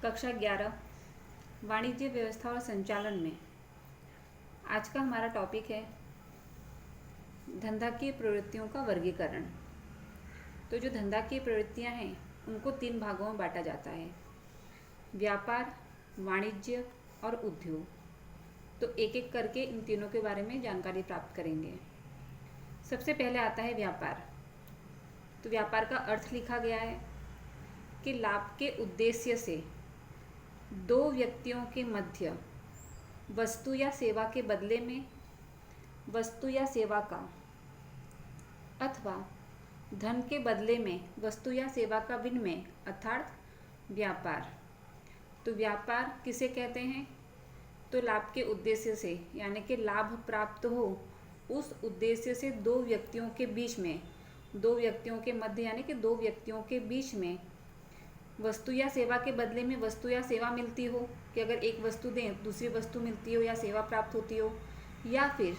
कक्षा 11 वाणिज्य व्यवस्था और संचालन में आज का हमारा टॉपिक है धंधा की प्रवृत्तियों का वर्गीकरण। तो जो धंधा की प्रवृत्तियां हैं उनको 3 भागों में बांटा जाता है, व्यापार, वाणिज्य और उद्योग। तो एक एक करके इन तीनों के बारे में जानकारी प्राप्त करेंगे। सबसे पहले आता है व्यापार। तो व्यापार का अर्थ लिखा गया है कि लाभ के उद्देश्य से दो व्यक्तियों के मध्य वस्तु या सेवा के बदले में वस्तु या सेवा का अथवा धन के बदले में वस्तु या सेवा का विनिमय अर्थात व्यापार। तो व्यापार किसे कहते हैं? तो लाभ के उद्देश्य से यानी कि लाभ प्राप्त हो उस उद्देश्य से दो व्यक्तियों के बीच में, दो व्यक्तियों के मध्य यानी कि दो व्यक्तियों के बीच में वस्तु या सेवा के बदले में वस्तु या सेवा मिलती हो, कि अगर एक वस्तु दें दूसरी वस्तु मिलती हो या सेवा प्राप्त होती हो, या फिर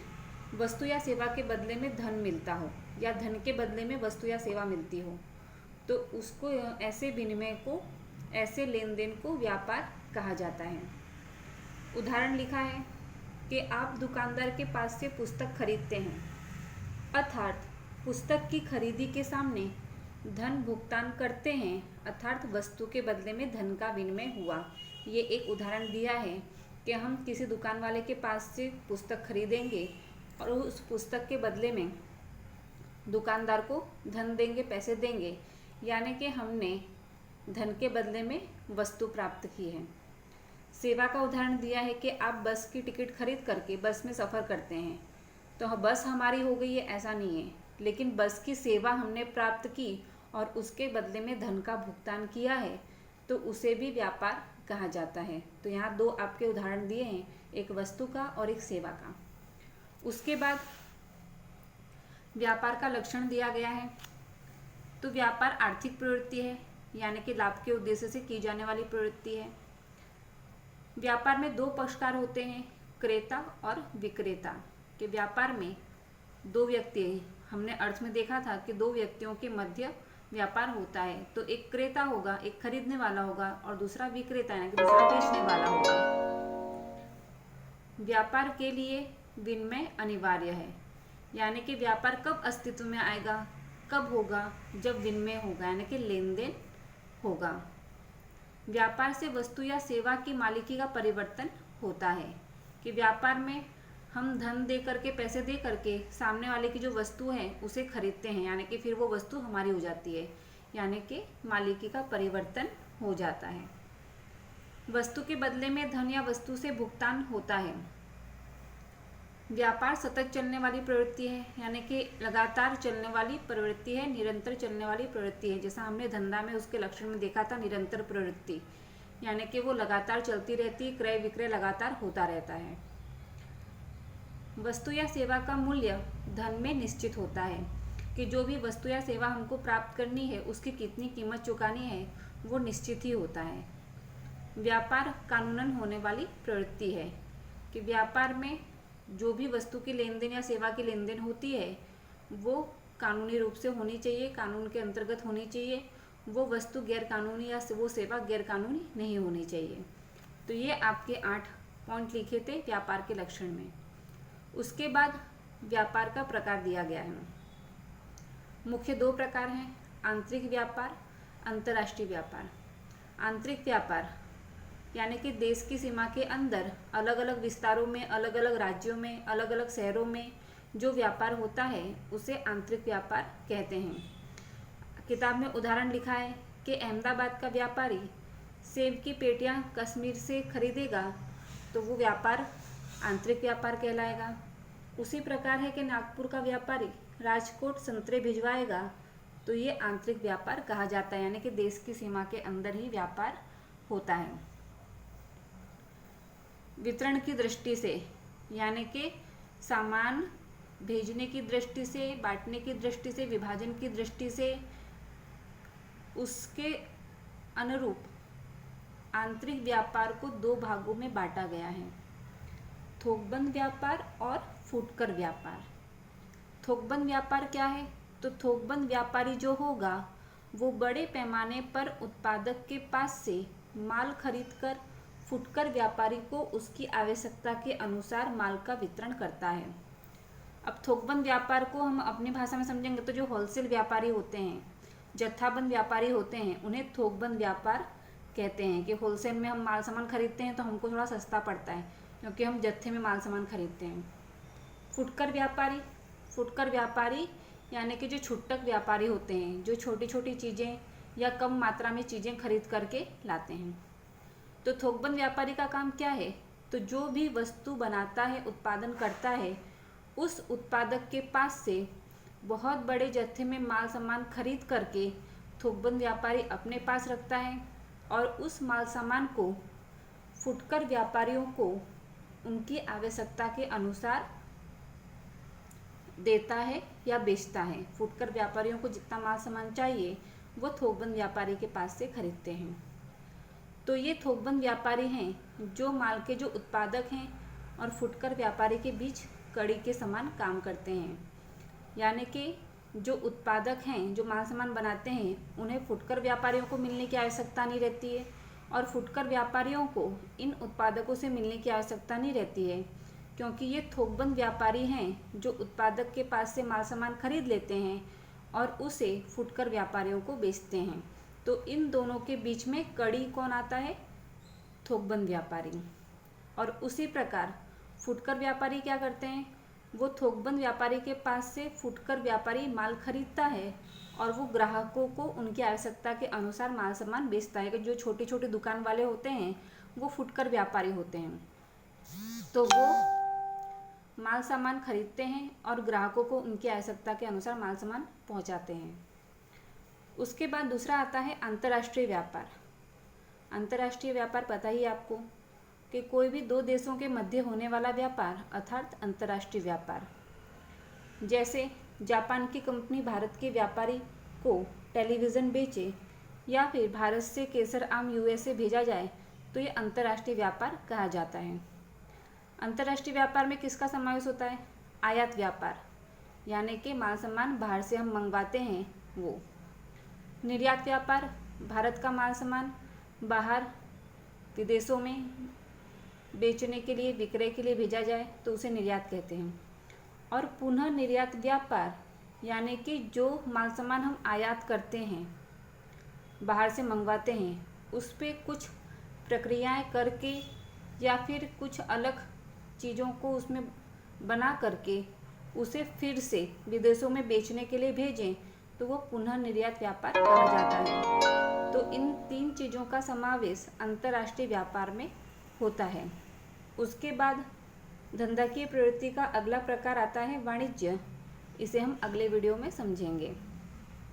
वस्तु या सेवा के बदले में धन मिलता हो या धन के बदले में वस्तु या सेवा मिलती हो, तो उसको ऐसे विनिमय को, ऐसे लेन देन को व्यापार कहा जाता है। उदाहरण लिखा है कि आप दुकानदार के पास से पुस्तक खरीदते हैं, अर्थात पुस्तक की खरीदी के सामने धन भुगतान करते हैं, अर्थात वस्तु के बदले में धन का विनिमय हुआ। ये एक उदाहरण दिया है कि हम किसी दुकान वाले के पास से पुस्तक खरीदेंगे और उस पुस्तक के बदले में दुकानदार को धन देंगे, पैसे देंगे, यानी कि हमने धन के बदले में वस्तु प्राप्त की है। सेवा का उदाहरण दिया है कि आप बस की टिकट खरीद करके बस में सफ़र करते हैं, तो बस हमारी हो गई है ऐसा नहीं है, लेकिन बस की सेवा हमने प्राप्त की और उसके बदले में धन का भुगतान किया है, तो उसे भी व्यापार कहा जाता है। तो यहाँ दो आपके उदाहरण दिए हैं, एक वस्तु का और एक सेवा का। उसके बाद व्यापार का लक्षण दिया गया है। तो व्यापार आर्थिक प्रवृत्ति है, यानी कि लाभ के उद्देश्य से की जाने वाली प्रवृत्ति है। व्यापार में दो पक्षकार होते हैं, क्रेता और विक्रेता। कि व्यापार में दो व्यक्ति, हमने अर्थ में देखा था कि दो व्यक्तियों के मध्य व्यापार होता है, तो एक क्रेता होगा, एक खरीदने वाला होगा, और दूसरा विक्रेता यानी कि दूसरा बेचने वाला होगा। व्यापार के लिए विनिमय अनिवार्य है, यानी कि व्यापार कब अस्तित्व में आएगा, कब होगा? जब विनिमय होगा, यानी कि लेन देन होगा। व्यापार से वस्तु या सेवा की मालिकी का परिवर्तन होता है। कि व्यापार में हम धन दे करके, पैसे दे करके सामने वाले की जो वस्तु है उसे खरीदते हैं, यानी कि फिर वो वस्तु हमारी हो जाती है, यानी कि मालिकी का परिवर्तन हो जाता है। वस्तु के बदले में धन या वस्तु से भुगतान होता है। व्यापार सतत चलने वाली प्रवृत्ति है, यानी कि लगातार चलने वाली प्रवृत्ति है, निरंतर चलने वाली प्रवृत्ति है। जैसा हमने धंधा में उसके लक्षण में देखा था, निरंतर प्रवृत्ति, यानी कि वो लगातार चलती रहती, क्रय विक्रय लगातार होता रहता है। वस्तु या सेवा का मूल्य धन में निश्चित होता है, कि जो भी वस्तु या सेवा हमको प्राप्त करनी है उसकी कितनी कीमत चुकानी है वो निश्चित ही होता है। व्यापार कानूनन होने वाली प्रवृत्ति है, कि व्यापार में जो भी वस्तु की लेन देन या सेवा की लेन देन होती है वो कानूनी रूप से होनी चाहिए, कानून के अंतर्गत होनी चाहिए। वो वस्तु गैर कानूनी या वो सेवा गैर कानूनी नहीं होनी चाहिए। तो ये आपके 8 पॉइंट लिखे थे व्यापार के लक्षण में। उसके बाद व्यापार का प्रकार दिया गया है। मुख्य 2 प्रकार हैं, आंतरिक व्यापार, अंतर्राष्ट्रीय व्यापार। आंतरिक व्यापार यानी कि देश की सीमा के अंदर अलग अलग विस्तारों में, अलग अलग राज्यों में, अलग अलग शहरों में जो व्यापार होता है उसे आंतरिक व्यापार कहते हैं। किताब में उदाहरण लिखा है कि अहमदाबाद का व्यापारी सेब की पेटियां कश्मीर से खरीदेगा तो वो व्यापार आंतरिक व्यापार कहलाएगा। उसी प्रकार है कि नागपुर का व्यापारी राजकोट संतरे भिजवाएगा तो ये आंतरिक व्यापार कहा जाता है, यानी कि देश की सीमा के अंदर ही व्यापार होता है। वितरण की दृष्टि से, यानी कि सामान भेजने की दृष्टि से, बांटने की दृष्टि से, विभाजन की दृष्टि से, उसके अनुरूप आंतरिक व्यापार को 2 भागों में बांटा गया है, थोकबंद व्यापार और फुटकर व्यापार। थोकबंद व्यापार क्या है? तो थोकबंद व्यापारी जो होगा वो बड़े पैमाने पर उत्पादक के पास से माल खरीदकर फुटकर व्यापारी को उसकी आवश्यकता के अनुसार माल का वितरण करता है। अब थोकबंद व्यापार को हम अपनी भाषा में समझेंगे तो जो होलसेल व्यापारी होते हैं, जत्थाबंद व्यापारी होते हैं, उन्हें थोकबंद व्यापार कहते हैं कि होलसेल में हम माल सामान खरीदते हैं तो हमको थोड़ा सस्ता पड़ता है क्योंकि हम जत्थे में माल सामान खरीदते हैं। फुटकर व्यापारी यानी कि जो छुटक व्यापारी होते हैं, जो छोटी छोटी चीज़ें या कम मात्रा में चीज़ें खरीद करके लाते हैं। तो थोकबंद व्यापारी का काम क्या है? तो जो भी वस्तु बनाता है, उत्पादन करता है, उस उत्पादक के पास से बहुत बड़े जत्थे में माल सामान खरीद करके थोकबंद व्यापारी अपने पास रखता है और उस माल सामान को फुटकर व्यापारियों को उनकी आवश्यकता के अनुसार देता है या बेचता है। फुटकर व्यापारियों को जितना माल सामान चाहिए वो थोकबंद व्यापारी के पास से खरीदते हैं। तो ये थोकबंद व्यापारी हैं जो माल के जो उत्पादक हैं और फुटकर व्यापारी के बीच कड़ी के समान काम करते हैं। यानी कि जो उत्पादक हैं, जो माल सामान बनाते हैं, उन्हें फुटकर व्यापारियों को मिलने की आवश्यकता नहीं रहती है और फुटकर व्यापारियों को इन उत्पादकों से मिलने की आवश्यकता नहीं रहती है क्योंकि ये थोकबंद व्यापारी हैं जो उत्पादक के पास से माल सामान खरीद लेते हैं और उसे फुटकर व्यापारियों को बेचते हैं। तो इन दोनों के बीच में कड़ी कौन आता है? थोकबंद व्यापारी। और उसी प्रकार फुटकर व्यापारी क्या करते हैं? वो थोकबंद व्यापारी के पास से फुटकर व्यापारी माल खरीदता है और वो ग्राहकों को उनकी आवश्यकता के अनुसार माल सामान बेचता है। कि जो छोटी छोटी दुकान वाले होते हैं वो फुटकर व्यापारी होते हैं, तो वो माल सामान खरीदते हैं और ग्राहकों को उनकी आवश्यकता के अनुसार माल सामान पहुंचाते हैं। उसके बाद दूसरा आता है अंतर्राष्ट्रीय व्यापार। अंतर्राष्ट्रीय व्यापार पता ही आपको कि कोई भी दो देशों के मध्य होने वाला व्यापार अर्थात अंतर्राष्ट्रीय व्यापार। जैसे जापान की कंपनी भारत के व्यापारी को टेलीविज़न बेचे या फिर भारत से केसर आम यूएसए भेजा जाए तो ये अंतर्राष्ट्रीय व्यापार कहा जाता है। अंतर्राष्ट्रीय व्यापार में किसका समावेश होता है? आयात व्यापार, यानी कि माल सामान बाहर से हम मंगवाते हैं वो। निर्यात व्यापार, भारत का माल सामान बाहर विदेशों में बेचने के लिए, विक्रय के लिए भेजा जाए तो उसे निर्यात कहते हैं। और पुनः निर्यात व्यापार यानी कि जो माल सामान हम आयात करते हैं, बाहर से मंगवाते हैं, उस पर कुछ प्रक्रियाएं करके या फिर कुछ अलग चीज़ों को उसमें बना करके उसे फिर से विदेशों में बेचने के लिए भेजें तो वो पुनः निर्यात व्यापार कहा जाता है। तो इन तीन चीज़ों का समावेश अंतर्राष्ट्रीय व्यापार में होता है। उसके बाद धंधाकीय प्रवृत्ति का अगला प्रकार आता है वाणिज्य। इसे हम अगले वीडियो में समझेंगे।